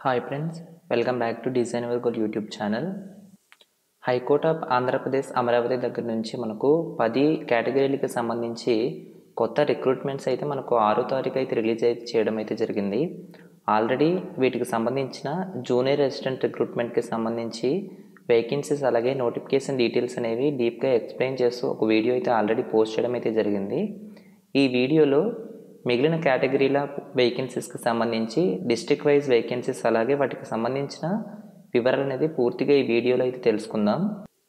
Hi friends, welcome back to design work YouTube channel. High court of Andhra Pradesh Amaravati దగ్గర నుంచి మనకు 10 కేటగిరీలకు సంబంధించి కొత్త రిక్రూట్మెంట్స్ అయితే మనకు 6వ తారీఖు అయితే రిలీజ్ అయితే చేయడం అయితే జరిగింది. ఆల్రెడీ వీటికి సంబంధించిన జూనియర్ అసిస్టెంట్ రిక్రూట్మెంట్కి సంబంధించి వేకెన్సీస్ అలాగే నోటిఫికేషన్ డీటెయిల్స్ అనేవి డీప్గా ఎక్స్ప్లెయిన్ చేస్తూ ఒక వీడియో అయితే ఆల్రెడీ పోస్ట్ చేయడం అయితే జరిగింది. ఈ వీడియోలో మిగిలిన కేటగిరీల వేకెన్సీస్కి సంబంధించి డిస్ట్రిక్ట్ వైజ్ వేకెన్సీస్ అలాగే వాటికి సంబంధించిన వివరాలు అనేది పూర్తిగా ఈ వీడియోలో అయితే తెలుసుకుందాం.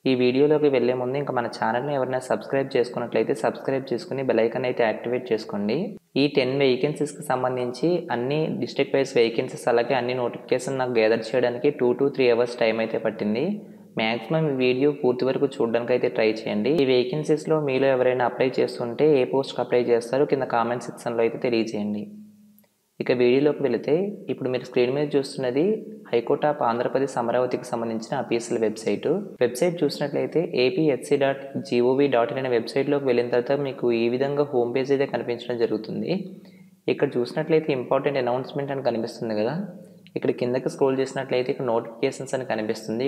ఈ వీడియోలోకి వెళ్ళే ముందు ఇంకా మన ఛానల్ని ఎవరైనా సబ్స్క్రైబ్ చేసుకున్నట్లయితే సబ్స్క్రైబ్ చేసుకుని బెల్ ఐకాన్ అయితే యాక్టివేట్ చేసుకోండి. ఈ 10 వేకెన్సీస్కి సంబంధించి అన్ని డిస్ట్రిక్ట్ వైజ్ వేకెన్సీస్ అలాగే అన్ని నోటిఫికేషన్ నాకు గ్యాదర్ చేయడానికి 2 to 3 అవర్స్ టైం అయితే పట్టింది. మ్యాక్సిమం ఈ వీడియో పూర్తి వరకు చూడడానికి అయితే ట్రై చేయండి. ఈ వేకెన్సీస్లో మీలో ఎవరైనా అప్లై చేస్తుంటే ఏ పోస్ట్కి అప్లై చేస్తారో కింద కామెంట్ సెక్షన్లో అయితే తెలియజేయండి. ఇక వీడియోలోకి వెళితే ఇప్పుడు మీరు స్క్రీన్ మీద చూస్తున్నది హైకోర్ట్ ఆఫ్ ఆంధ్రప్రదేశ్ అమరావతికి సంబంధించిన అఫీషియల్ వెబ్సైట్ చూసినట్లయితే apsc.gov.in అనే వెబ్సైట్లోకి వెళ్ళిన తర్వాత మీకు ఈ విధంగా హోమ్ పేజ్ అయితే కనిపించడం జరుగుతుంది. ఇక్కడ చూసినట్లయితే ఇంపార్టెంట్ అనౌన్స్మెంట్ అని కనిపిస్తుంది కదా, ఇక్కడ కిందకి స్క్రోల్ చేసినట్లయితే ఇక్కడ నోటిఫికేషన్స్ అని కనిపిస్తుంది.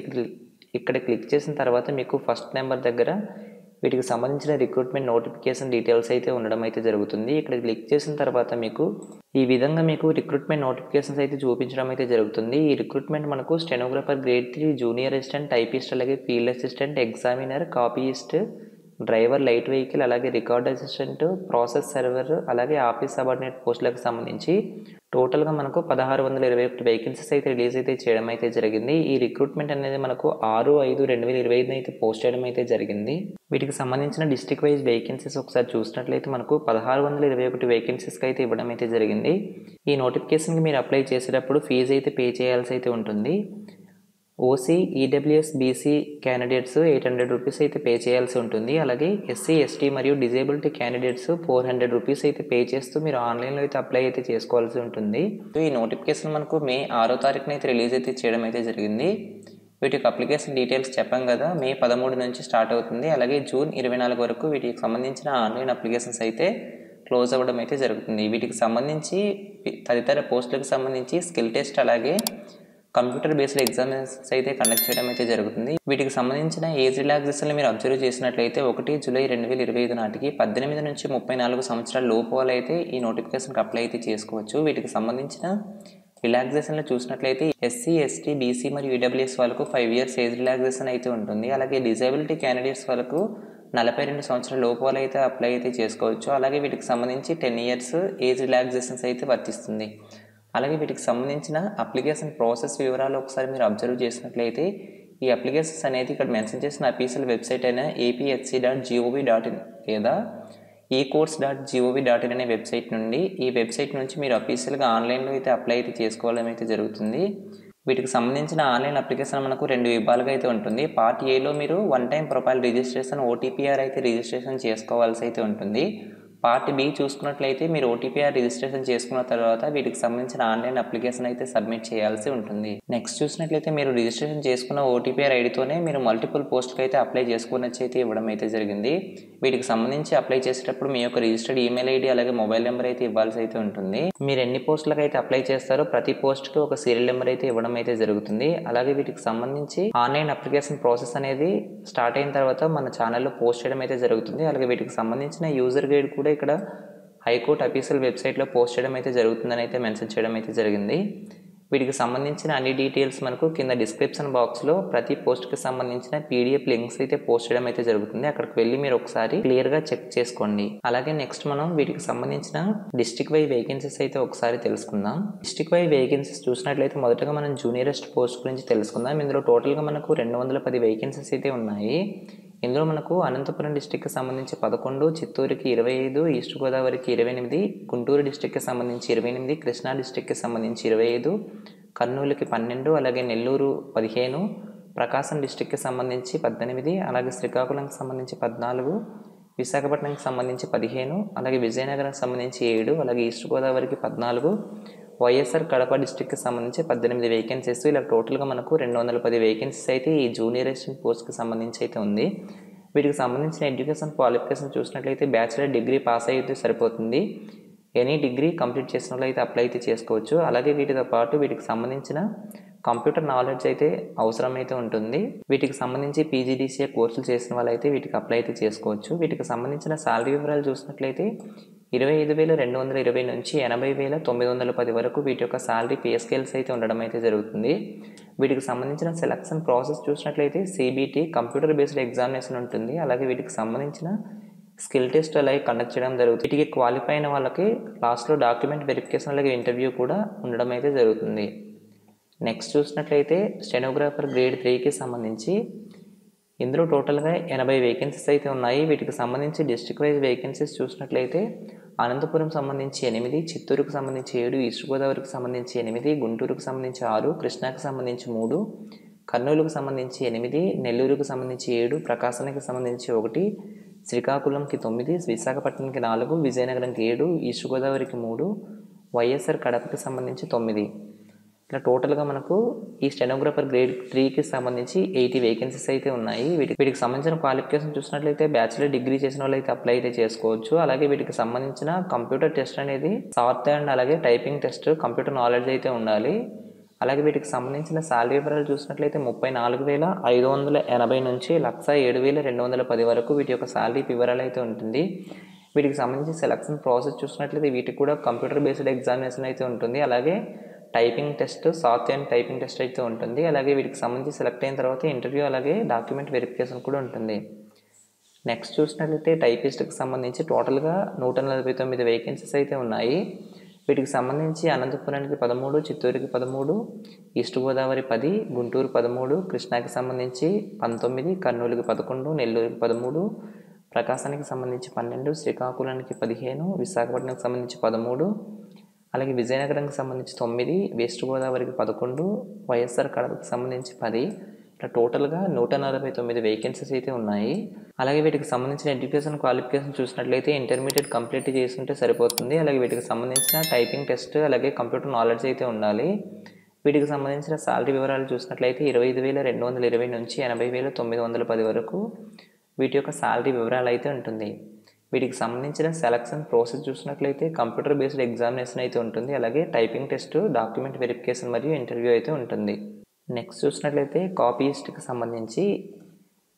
ఇక్కడ క్లిక్ చేసిన తర్వాత మీకు ఫస్ట్ నెంబర్ దగ్గర వీటికి సంబంధించిన రిక్రూట్మెంట్ నోటిఫికేషన్ డీటెయిల్స్ అయితే ఉండడం అయితే జరుగుతుంది. ఇక్కడ క్లిక్ చేసిన తర్వాత మీకు ఈ విధంగా మీకు రిక్రూట్మెంట్ నోటిఫికేషన్స్ అయితే చూపించడం అయితే జరుగుతుంది. ఈ రిక్రూట్మెంట్ మనకు stenographer grade 3, junior assistant, typist అలాగే field assistant, examiner, copyist, driver, light vehicle అలాగే రికార్డ్ అసిస్టెంట్, ప్రాసెస్ సర్వర్ అలాగే ఆఫీస్ సబార్డినేట్ పోస్టులకు సంబంధించి టోటల్గా మనకు 1621 వేకెన్సీస్ అయితే రిలీజ్ అయితే చేయడం అయితే జరిగింది. ఈ రిక్రూట్మెంట్ అనేది మనకు 6/5/2025 అయితే పోస్ట్ చేయడం అయితే జరిగింది. వీటికి సంబంధించిన డిస్ట్రిక్ట్ వైజ్ వేకెన్సీస్ ఒకసారి చూసినట్లయితే మనకు 1621 వేకెన్సీస్కి అయితే ఇవ్వడం అయితే జరిగింది. ఈ నోటిఫికేషన్కి మీరు అప్లై చేసేటప్పుడు ఫీజు అయితే పే చేయాల్సి అయితే ఉంటుంది. OC, EWS, BC candidates 800 rupees అయితే పే చేయాల్సి ఉంటుంది. అలాగే ఎస్సీ, ఎస్టీ మరియు డిజేబిలిటీ క్యాండిడేట్స్ 400 రూపీస్ అయితే పే చేస్తూ మీరు ఆన్లైన్లో అయితే అప్లై అయితే చేసుకోవాల్సి ఉంటుంది. ఈ నోటిఫికేషన్ మనకు మే 6వ తారీఖున అయితే రిలీజ్ అయితే చేయడం అయితే జరిగింది. వీటికి అప్లికేషన్ డీటెయిల్స్ చెప్పాం కదా, మే 13 నుంచి స్టార్ట్ అవుతుంది. అలాగే జూన్ 24 వరకు వీటికి సంబంధించిన ఆన్లైన్ అప్లికేషన్స్ అయితే క్లోజ్ అవ్వడం అయితే జరుగుతుంది. వీటికి సంబంధించి తదితర పోస్టులకు సంబంధించి స్కిల్ టెస్ట్ అలాగే కంప్యూటర్ బేస్డ్ ఎగ్జామినేషన్స్ అయితే కండక్ట్ చేయడం అయితే జరుగుతుంది. వీటికి సంబంధించిన ఏజ్ రిలాక్సేషన్ మీరు అబ్జర్వ్ చేసినట్లయితే 1 జూలై 2025 నాటికి 18 నుంచి 34 సంవత్సరాల లోపు వాళ్ళు అయితే ఈ నోటిఫికేషన్కి అప్లై అయితే చేసుకోవచ్చు. వీటికి సంబంధించిన రిలాక్సేషన్లో చూసినట్లయితే ఎస్సీ, ఎస్టీ, బీసీ మరియు ఈడబ్ల్యూఎస్ వాళ్ళకు 5 years ఏజ్ రిలాక్సేషన్ అయితే ఉంటుంది. అలాగే డిజేబిలిటీ క్యాండిడేట్స్ వాళ్ళకు 42 సంవత్సరాల లోపు వాళ్ళు అయితే అప్లై అయితే చేసుకోవచ్చు. అలాగే వీటికి సంబంధించి 10 years ఏజ్ రిలాక్సేషన్స్ అయితే వర్తిస్తుంది. అలాగే వీటికి సంబంధించిన అప్లికేషన్ ప్రాసెస్ వివరాలు ఒకసారి మీరు అబ్జర్వ్ చేసినట్లయితే ఈ అప్లికేషన్స్ అనేది ఇక్కడ మెన్షన్ చేసిన అఫీషియల్ వెబ్సైట్ అయిన apsc.gov.in లేదా ecourse.gov.in అనే వెబ్సైట్ నుండి ఈ వెబ్సైట్ నుంచి మీరు అఫీషియల్గా ఆన్లైన్లో అయితే అప్లై అయితే చేసుకోవడం అయితే జరుగుతుంది. వీటికి సంబంధించిన ఆన్లైన్ అప్లికేషన్ మనకు 2 విభాగాలుగా అయితే ఉంటుంది. పార్ట్ ఏలో మీరు 1 time ప్రొఫైల్ రిజిస్ట్రేషన్ OTPR అయితే రిజిస్ట్రేషన్ చేసుకోవాల్సి అయితే ఉంటుంది. పార్ట్ బి చూసుకున్నట్లయితే మీరు OTPR రిజిస్ట్రేషన్ చేసుకున్న తర్వాత వీటికి సంబంధించిన ఆన్లైన్ అప్లికేషన్ అయితే సబ్మిట్ చేయాల్సి ఉంటుంది. నెక్స్ట్ చూసినట్లయితే మీరు రిజిస్ట్రేషన్ చేసుకున్న OTPR ఐడితోనే మీరు మల్టిపుల్ పోస్ట్కి అయితే అప్లై చేసుకున్నచ్చు అయితే ఇవ్వడం అయితే జరిగింది. వీటికి సంబంధించి అప్లై చేసేటప్పుడు మీ యొక్క రిజిస్టర్డ్ ఈమెయిల్ ఐడి అలాగే మొబైల్ నెంబర్ అయితే ఇవ్వాల్సి అయితే ఉంటుంది. మీరు ఎన్ని పోస్టులకు అయితే అప్లై చేస్తారో ప్రతి పోస్ట్కి ఒక సీరియల్ నెంబర్ అయితే ఇవ్వడం అయితే జరుగుతుంది. అలాగే వీటికి సంబంధించి ఆన్లైన్ అప్లికేషన్ ప్రాసెస్ అనేది స్టార్ట్ అయిన తర్వాత మన ఛానల్లో పోస్ట్ చేయడం అయితే జరుగుతుంది. అలాగే వీటికి సంబంధించిన యూజర్ గైడ్ కూడా ఇక్కడ హైకోర్టు అఫీషియల్ వెబ్సైట్లో పోస్ట్ చేయడం అయితే జరుగుతుందని అయితే మెన్షన్ చేయడం అయితే జరిగింది. వీటికి సంబంధించిన అన్ని డీటెయిల్స్ మనకు కింద డిస్క్రిప్షన్ బాక్స్లో ప్రతి పోస్ట్కి సంబంధించిన PDF లింక్స్ అయితే పోస్ట్ చేయడం అయితే జరుగుతుంది. అక్కడికి వెళ్ళి మీరు ఒకసారి క్లియర్గా చెక్ చేసుకోండి. అలాగే నెక్స్ట్ మనం వీటికి సంబంధించిన డిస్ట్రిక్ట్ వైజ్ వేకెన్సీస్ అయితే ఒకసారి తెలుసుకుందాం. డిస్ట్రిక్ట్ వైజ్ వేకెన్సీస్ చూసినట్లయితే మొదటగా మనం జూనియరెస్ట్ పోస్ట్ గురించి తెలుసుకుందాం. ఇందులో టోటల్గా మనకు 210 వేకెన్సీస్ అయితే ఉన్నాయి. ఇందులో మనకు అనంతపురం డిస్టిక్కి సంబంధించి 11, చిత్తూరుకి 25, ఈస్ట్ గోదావరికి 28, గుంటూరు డిస్టిక్కి సంబంధించి 28, కృష్ణా డిస్టిక్కి సంబంధించి 25, కర్నూలుకి 12, అలాగే నెల్లూరు 15, ప్రకాశం డిస్టిక్కి సంబంధించి 18, అలాగే శ్రీకాకుళంకి సంబంధించి 14, విశాఖపట్నంకి సంబంధించి 15, అలాగే విజయనగరంకి సంబంధించి 7, అలాగే ఈస్ట్ గోదావరికి 14, వైఎస్ఆర్ కడప డిస్టిక్కి సంబంధించి 18 వేకెన్సీస్. ఇలా టోటల్గా మనకు 210 వేకెన్సీస్ అయితే ఈ జూనియర్ అసిస్టెంట్ పోస్ట్కి సంబంధించి అయితే ఉంది. వీటికి సంబంధించిన ఎడ్యుకేషన్ క్వాలిఫికేషన్ చూసినట్లయితే బ్యాచిలర్ డిగ్రీ పాస్ అయితే సరిపోతుంది. ఎనీ డిగ్రీ కంప్లీట్ చేసిన వాళ్ళు అయితే అప్లై అయితే చేసుకోవచ్చు. అలాగే వీటితో పాటు వీటికి సంబంధించిన కంప్యూటర్ నాలెడ్జ్ అయితే అవసరమైతే ఉంటుంది. వీటికి సంబంధించి పీజీడీసీఏ కోర్సులు చేసిన వాళ్ళైతే వీటికి అప్లై అయితే చేసుకోవచ్చు. వీటికి సంబంధించిన శాలరీ వివరాలు చూసినట్లయితే 25,220 నుంచి 80,910 వరకు వీటి యొక్క శాలరీ పే స్కేల్స్ అయితే ఉండడం అయితే జరుగుతుంది. వీటికి సంబంధించిన సెలక్షన్ ప్రాసెస్ చూసినట్లయితే సిబిటి కంప్యూటర్ బేస్డ్ ఎగ్జామినేషన్ ఉంటుంది. అలాగే వీటికి సంబంధించిన స్కిల్ టెస్ట్ అలాగే కండక్ట్ చేయడం జరుగుతుంది. వీటికి క్వాలిఫై అయిన వాళ్ళకి లాస్ట్లో డాక్యుమెంట్ వెరిఫికేషన్ అలాగే ఇంటర్వ్యూ కూడా ఉండడం అయితే జరుగుతుంది. నెక్స్ట్ చూసినట్లయితే స్టెనోగ్రాఫర్ గ్రేడ్ 3కి సంబంధించి ఇందులో టోటల్గా 80 వేకెన్సీస్ అయితే ఉన్నాయి. వీటికి సంబంధించి డిస్ట్రిక్ట్ వైజ్ వేకెన్సీస్ చూసినట్లయితే అనంతపురం సంబంధించి 8, చిత్తూరుకు సంబంధించి 7, ఈస్ట్ గోదావరికి సంబంధించి 8, గుంటూరుకు సంబంధించి 6, కృష్ణాకి సంబంధించి 3, కర్నూలుకు సంబంధించి 8, నెల్లూరుకు సంబంధించి 7, ప్రకాశానికి సంబంధించి 1, శ్రీకాకుళంకి 9, విశాఖపట్నంకి 4, విజయనగరంకి 7, ఈస్ట్ గోదావరికి 3, వైఎస్ఆర్ కడపకి సంబంధించి 9. ఇట్లా టోటల్గా మనకు ఈ స్టెనోగ్రాఫర్ గ్రేడ్ 3కి సంబంధించి 80 వేకెన్సీస్ అయితే ఉన్నాయి. వీటికి సంబంధించిన క్వాలిఫికేషన్ చూసినట్లయితే బ్యాచిలర్ డిగ్రీ చేసిన వాళ్ళు అయితే అప్లై అయితే చేసుకోవచ్చు. అలాగే వీటికి సంబంధించిన కంప్యూటర్ టెస్ట్ అనేది సాఫ్ట్ అండ్ అలాగే టైపింగ్ టెస్ట్ కంప్యూటర్ నాలెడ్జ్ అయితే ఉండాలి. అలాగే వీటికి సంబంధించిన శాలరీ వివరాలు చూసినట్లయితే 34,580 నుంచి 107,210 వరకు వీటి యొక్క శాలరీ వివరాలు అయితే ఉంటుంది. వీటికి సంబంధించి సెలక్షన్ ప్రాసెస్ చూసినట్లయితే వీటికి కూడా కంప్యూటర్ బేస్డ్ ఎగ్జామినేషన్ అయితే ఉంటుంది. అలాగే typing test soft and typing test అయితే ఉంటుంది. అలాగే వీటికి సంబంధించి సెలెక్ట్ అయిన తర్వాత ఇంటర్వ్యూ అలాగే డాక్యుమెంట్ వెరిఫికేషన్ కూడా ఉంటుంది. నెక్స్ట్ చూసినట్లయితే టైపిస్ట్కి సంబంధించి టోటల్గా 149 వేకెన్సీస్ అయితే ఉన్నాయి. వీటికి సంబంధించి అనంతపురానికి 13, చిత్తూరుకి 13, ఈస్ట్ గోదావరి 10, గుంటూరు 13, కృష్ణాకి సంబంధించి 19, కర్నూలుకి 11, నెల్లూరుకి 13, ప్రకాశానికి సంబంధించి 12, శ్రీకాకుళానికి 15, విశాఖపట్నంకి సంబంధించి 13, అలాగే విజయనగరంకి సంబంధించి 9, వెస్ట్ గోదావరికి 11, వైఎస్ఆర్ కడపకి సంబంధించి 10. ఇట్లా టోటల్గా 149 వేకెన్సీస్ అయితే ఉన్నాయి. అలాగే వీటికి సంబంధించిన ఎడ్యుకేషన్ క్వాలిఫికేషన్ చూసినట్లయితే ఇంటర్మీడియట్ కంప్లీట్ చేసుకుంటే సరిపోతుంది. అలాగే వీటికి సంబంధించిన టైపింగ్ టెస్ట్ అలాగే కంప్యూటర్ నాలెడ్జ్ అయితే ఉండాలి. వీటికి సంబంధించిన శాలరీ వివరాలు చూసినట్లయితే 25,220 నుంచి 80,910 వరకు వీటి యొక్క శాలరీ వివరాలు అయితే ఉంటుంది. వీటికి సంబంధించిన సెలక్షన్ ప్రాసెస్ చూసినట్లయితే కంప్యూటర్ బేస్డ్ ఎగ్జామినేషన్ అయితే ఉంటుంది. అలాగే టైపింగ్ టెస్ట్, డాక్యుమెంట్ వెరిఫికేషన్ మరియు ఇంటర్వ్యూ అయితే ఉంటుంది. నెక్స్ట్ చూసినట్లయితే కాపీయిస్ట్కి సంబంధించి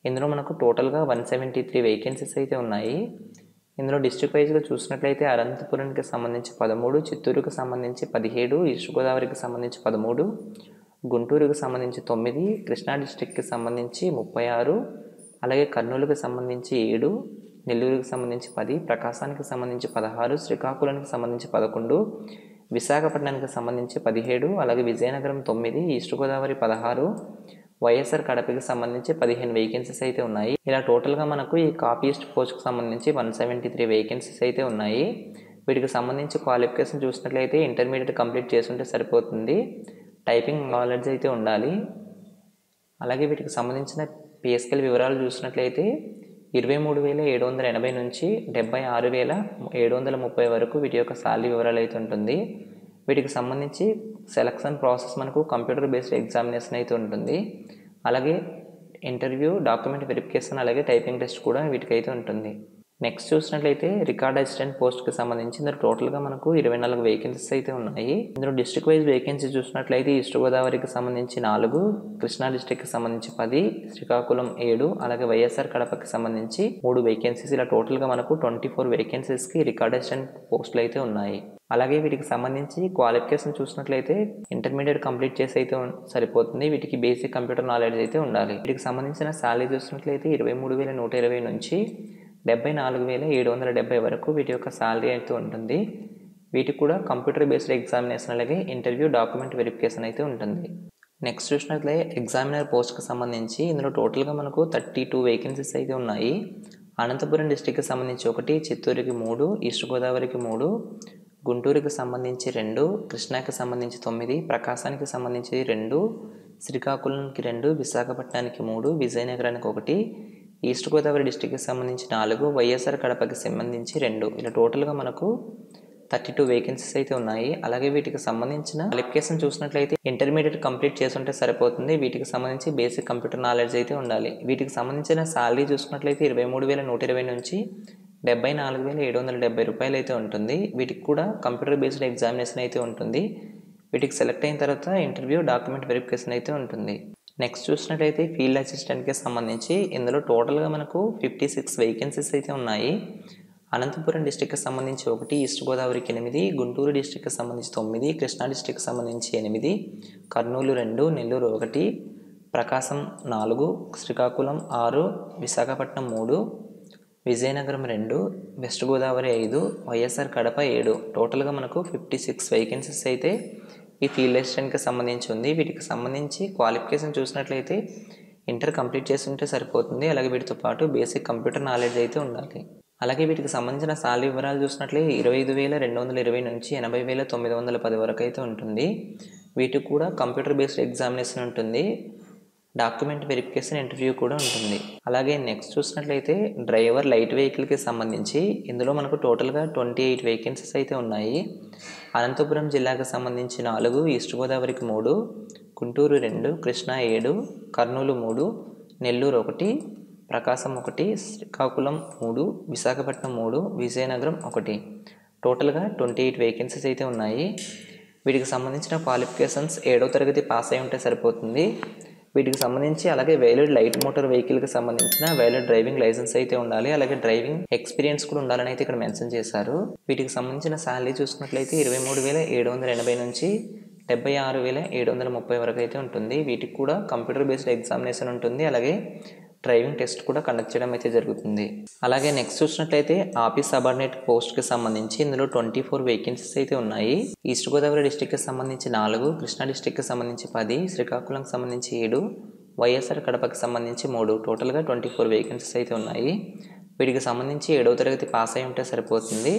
ఇందులో మనకు టోటల్గా 173 వేకెన్సీస్ అయితే ఉన్నాయి. ఇందులో డిస్ట్రిక్ట్ వైజ్గా చూసినట్లయితే అనంతపురానికి సంబంధించి 13, చిత్తూరుకి సంబంధించి 17, ఈస్ట్ గోదావరికి సంబంధించి 13, గుంటూరుకి సంబంధించి 9, కృష్ణా డిస్ట్రిక్ట్కి సంబంధించి 36, అలాగే కర్నూలుకి సంబంధించి 7, నెల్లూరుకి సంబంధించి 10, ప్రకాశానికి సంబంధించి 16, శ్రీకాకుళానికి సంబంధించి 11, విశాఖపట్నానికి సంబంధించి 17, అలాగే విజయనగరం 9, ఈస్ట్ గోదావరి 16, వైఎస్ఆర్ కడపకి సంబంధించి 15 వేకెన్సీస్ అయితే ఉన్నాయి. ఇలా టోటల్గా మనకు ఈ కాపీయిస్ట్ పోస్ట్కి సంబంధించి 173 వేకెన్సీస్ అయితే ఉన్నాయి. వీటికి సంబంధించి క్వాలిఫికేషన్ చూసినట్లయితే ఇంటర్మీడియట్ కంప్లీట్ చేస్తుంటే సరిపోతుంది. టైపింగ్ నాలెడ్జ్ అయితే ఉండాలి. అలాగే వీటికి సంబంధించిన పే స్కేల్ వివరాలు చూసినట్లయితే 23,780 నుంచి 76,730 వరకు వీటి యొక్క శాలరీ వివరాలు అయితే ఉంటుంది. వీటికి సంబంధించి సెలక్షన్ ప్రాసెస్ మనకు కంప్యూటర్ బేస్డ్ ఎగ్జామినేషన్ అయితే ఉంటుంది. అలాగే ఇంటర్వ్యూ, డాక్యుమెంట్ వెరిఫికేషన్ అలాగే టైపింగ్ టెస్ట్ కూడా వీటికైతే ఉంటుంది. నెక్స్ట్ చూసినట్లయితే రికార్డ్ అసిస్టెంట్ పోస్ట్కి సంబంధించి ఇందులో టోటల్గా మనకు 24 వేకెన్సీస్ అయితే ఉన్నాయి. ఇందులో డిస్ట్రిక్ట్ వైజ్ వేకెన్సీ చూసినట్లయితే ఈస్ట్ గోదావరికి సంబంధించి 4, కృష్ణా డిస్ట్రిక్ట్కి సంబంధించి 10, శ్రీకాకుళం 7, అలాగే వైఎస్ఆర్ కడపకి సంబంధించి 3 వేకెన్సీస్. ఇలా టోటల్గా మనకు 24 వేకెన్సీస్కి రికార్డ్ అసిస్టెంట్ పోస్టులు అయితే ఉన్నాయి. అలాగే వీటికి సంబంధించి క్వాలిఫికేషన్ చూసినట్లయితే ఇంటర్మీడియట్ కంప్లీట్ చేసి అయితే సరిపోతుంది. వీటికి బేసిక్ కంప్యూటర్ నాలెడ్జ్ అయితే ఉండాలి. వీటికి సంబంధించిన శాలరీ చూసినట్లయితే 23,120 నుంచి 74,770 వరకు వీటి యొక్క శాలరీ అయితే ఉంటుంది. వీటికి కూడా కంప్యూటర్ బేస్డ్ ఎగ్జామినేషన్ అలాగే ఇంటర్వ్యూ, డాక్యుమెంట్ వెరిఫికేషన్ అయితే ఉంటుంది. నెక్స్ట్ చూసినట్లయితే ఎగ్జామినర్ పోస్ట్కి సంబంధించి ఇందులో టోటల్గా మనకు 32 వేకెన్సీస్ అయితే ఉన్నాయి. అనంతపురం డిస్ట్రిక్ట్కి సంబంధించి 1, చిత్తూరుకి 3, ఈస్ట్ గోదావరికి 3, గుంటూరుకి సంబంధించి 2, కృష్ణాకి సంబంధించి 9, ప్రకాశానికి సంబంధించి 2, శ్రీకాకుళంకి 2, విశాఖపట్నానికి 3, విజయనగరానికి 1, ఈస్ట్ గోదావరి డిస్ట్రిక్ట్కి సంబంధించి 4, వైఎస్ఆర్ కడపకి సంబంధించి 2. ఇలా టోటల్గా మనకు 32 వేకెన్సీస్ అయితే ఉన్నాయి. అలాగే వీటికి సంబంధించిన క్వాలిఫికేషన్ చూసినట్లయితే ఇంటర్మీడియట్ కంప్లీట్ చేసుంటే సరిపోతుంది. వీటికి సంబంధించి బేసిక్ కంప్యూటర్ నాలెడ్జ్ అయితే ఉండాలి. వీటికి సంబంధించిన శాలరీ చూసుకున్నట్లయితే 23,120 నుంచి 74,770 రూపాయలు అయితే ఉంటుంది. వీటికి కూడా కంప్యూటర్ బేస్డ్ ఎగ్జామినేషన్ అయితే ఉంటుంది. వీటికి సెలెక్ట్ అయిన తర్వాత ఇంటర్వ్యూ, డాక్యుమెంట్ వెరిఫికేషన్ అయితే ఉంటుంది. నెక్స్ట్ చూసినట్లయితే ఫీల్డ్ అసిస్టెంట్కి సంబంధించి ఇందులో టోటల్గా మనకు 56 వేకెన్సీస్ అయితే ఉన్నాయి. అనంతపురం డిస్టిక్కి సంబంధించి 1, ఈస్ట్ గోదావరికి 8, గుంటూరు డిస్టిక్కి సంబంధించి 9, కృష్ణా డిస్టిక్కి సంబంధించి 8, కర్నూలు 2, నెల్లూరు 1, ప్రకాశం 4, శ్రీకాకుళం 6, విశాఖపట్నం 3, విజయనగరం 2, వెస్ట్ గోదావరి 5, వైఎస్ఆర్ కడప 7. టోటల్గా మనకు 56 వేకెన్సీస్ అయితే ఈ ఫీల్డ్ అసిస్టెంట్కి సంబంధించి ఉంది. వీటికి సంబంధించి క్వాలిఫికేషన్ చూసినట్లయితే ఇంటర్ కంప్లీట్ చేసి ఉంటే సరిపోతుంది. అలాగే వీటితో పాటు బేసిక్ కంప్యూటర్ నాలెడ్జ్ అయితే ఉండాలి. అలాగే వీటికి సంబంధించిన సాలరీ వివరాలు చూసినట్లయితే 25,220 నుంచి 80,910 వరకు అయితే ఉంటుంది. వీటికి కూడా కంప్యూటర్ బేస్డ్ ఎగ్జామినేషన్ ఉంటుంది. డాక్యుమెంట్ వెరిఫికేషన్, ఇంటర్వ్యూ కూడా ఉంటుంది. అలాగే నెక్స్ట్ చూసినట్లయితే డ్రైవర్ లైట్ వెహికల్కి సంబంధించి ఇందులో మనకు టోటల్గా 28 వేకెన్సీస్ అయితే ఉన్నాయి. అనంతపురం జిల్లాకు సంబంధించి 4, ఈస్ట్ గోదావరికి 3, గుంటూరు 2, కృష్ణా 7, కర్నూలు 3, నెల్లూరు 1, ప్రకాశం 1, శ్రీకాకుళం 3, విశాఖపట్నం 3, విజయనగరం 1. టోటల్గా 28 వేకెన్సీస్ అయితే ఉన్నాయి. వీటికి సంబంధించిన క్వాలిఫికేషన్స్ 7వ తరగతి పాస్ అయి ఉంటే సరిపోతుంది. వీటికి సంబంధించి అలాగే వ్యాలిడ్ లైట్ మోటార్ వెహికల్కి సంబంధించిన వ్యాలిడ్ డ్రైవింగ్ లైసెన్స్ అయితే ఉండాలి. అలాగే డ్రైవింగ్ ఎక్స్పీరియన్స్ కూడా ఉండాలని అయితే ఇక్కడ మెన్షన్ చేశారు. వీటికి సంబంధించిన శాలరీ చూసుకున్నట్లయితే 23,780 నుంచి 76,730 వరకు అయితే ఉంటుంది. వీటికి కూడా కంప్యూటర్ బేస్డ్ ఎగ్జామినేషన్ ఉంటుంది. అలాగే డ్రైవింగ్ టెస్ట్ కూడా కండక్ట్ చేయడం అయితే జరుగుతుంది. అలాగే నెక్స్ట్ చూసినట్లయితే ఆఫీస్ సబార్డినేట్ పోస్ట్కి సంబంధించి ఇందులో 24 వేకెన్సీస్ అయితే ఉన్నాయి. ఈస్ట్ గోదావరి డిస్టిక్కి సంబంధించి 4, కృష్ణా డిస్టిక్కి సంబంధించి 10, శ్రీకాకుళంకి సంబంధించి 7, వైఎస్ఆర్ కడపకి సంబంధించి 3. టోటల్గా 24 వేకెన్సీస్ అయితే ఉన్నాయి. వీటికి సంబంధించి 7వ తరగతి పాస్ అయి ఉంటే సరిపోతుంది.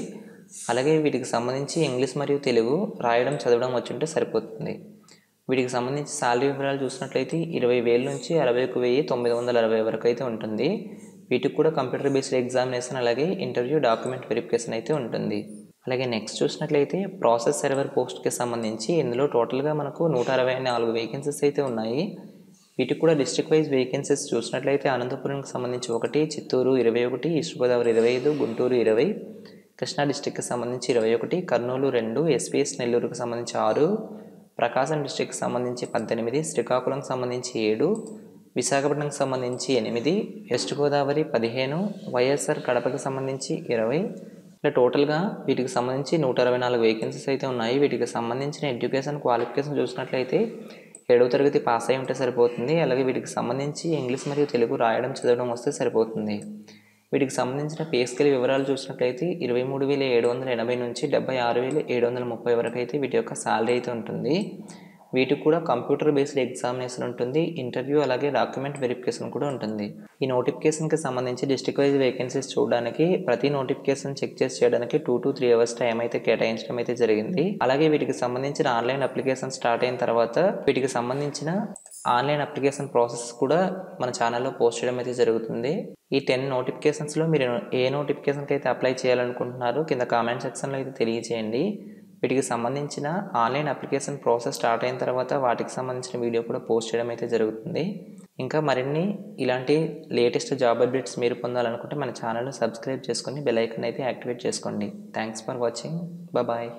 అలాగే వీటికి సంబంధించి ఇంగ్లీష్ మరియు తెలుగు రాయడం, చదవడం వచ్చి ఉంటే సరిపోతుంది. వీటికి సంబంధించి శాలరీ వివరాలు చూసినట్లయితే 20,000 నుంచి 61,960 వరకు అయితే ఉంటుంది. వీటికి కూడా కంప్యూటర్ బేస్డ్ ఎగ్జామినేషన్, అలాగే ఇంటర్వ్యూ, డాక్యుమెంట్ వెరిఫికేషన్ అయితే ఉంటుంది. అలాగే నెక్స్ట్ చూసినట్లయితే ప్రాసెస్ సర్వర్ పోస్ట్కి సంబంధించి ఇందులో టోటల్గా మనకు 164 వేకెన్సీస్ అయితే ఉన్నాయి. వీటికి కూడా డిస్ట్రిక్ట్ వైజ్ వేకెన్సీస్ చూసినట్లయితే అనంతపురంకి సంబంధించి 1, చిత్తూరు 21, ఈస్ట్ గోదావరి 25, గుంటూరు 20, కృష్ణా డిస్టిక్కి సంబంధించి 21, కర్నూలు 2, ఎస్పీఎస్ నెల్లూరుకి సంబంధించి 6, ప్రకాశం డిస్టిక్కి సంబంధించి 18, శ్రీకాకుళంకి సంబంధించి 7, విశాఖపట్నంకి సంబంధించి 8, వెస్ట్ గోదావరి 15, వైఎస్ఆర్ కడపకి సంబంధించి 20. ఇలా టోటల్గా వీటికి సంబంధించి 164 వేకెన్సీస్ అయితే ఉన్నాయి. వీటికి సంబంధించిన ఎడ్యుకేషన్ క్వాలిఫికేషన్ చూసినట్లయితే 7వ తరగతి పాస్ అయి ఉంటే సరిపోతుంది. అలాగే వీటికి సంబంధించి ఇంగ్లీష్ మరియు తెలుగు రాయడం, చదవడం వస్తే సరిపోతుంది. వీటికి సంబంధించిన పే స్కేల్ వివరాలు చూసినట్లయితే 23,780 నుంచి 76,730 వరకు అయితే వీటి యొక్క శాలరీ అయితే ఉంటుంది. వీటికి కూడా కంప్యూటర్ బేస్డ్ ఎగ్జామినేషన్ ఉంటుంది, ఇంటర్వ్యూ అలాగే డాక్యుమెంట్ వెరిఫికేషన్ కూడా ఉంటుంది. ఈ నోటిఫికేషన్కి సంబంధించి డిస్ట్రిక్ట్ వైజ్ వేకెన్సీస్ చూడడానికి ప్రతి నోటిఫికేషన్ చెక్ చేసి చేయడానికి 2 to 3 అవర్స్ టైం అయితే కేటాయించడం అయితే జరిగింది. అలాగే వీటికి సంబంధించిన ఆన్లైన్ అప్లికేషన్ స్టార్ట్ అయిన తర్వాత వీటికి సంబంధించిన ఆన్లైన్ అప్లికేషన్ ప్రాసెస్ కూడా మన ఛానల్లో పోస్ట్ చేయడం అయితే జరుగుతుంది. ఈ 10 నోటిఫికేషన్స్లో మీరు ఏ నోటిఫికేషన్కి అయితే అప్లై చేయాలనుకుంటున్నారో కింద కామెంట్ సెక్షన్లో అయితే తెలియజేయండి. వీటికి సంబంధించిన ఆన్లైన్ అప్లికేషన్ ప్రాసెస్ స్టార్ట్ అయిన తర్వాత వాటికి సంబంధించిన వీడియో కూడా పోస్ట్ చేయడం అయితే జరుగుతుంది. ఇంకా మరిన్ని ఇలాంటి లేటెస్ట్ జాబ్ అప్డేట్స్ మీరు పొందాలనుకుంటే మన ఛానల్ని సబ్స్క్రైబ్ చేసుకొని బెల్ ఐకాన్ అయితే యాక్టివేట్ చేసుకోండి. Thanks for watching. బాయ్.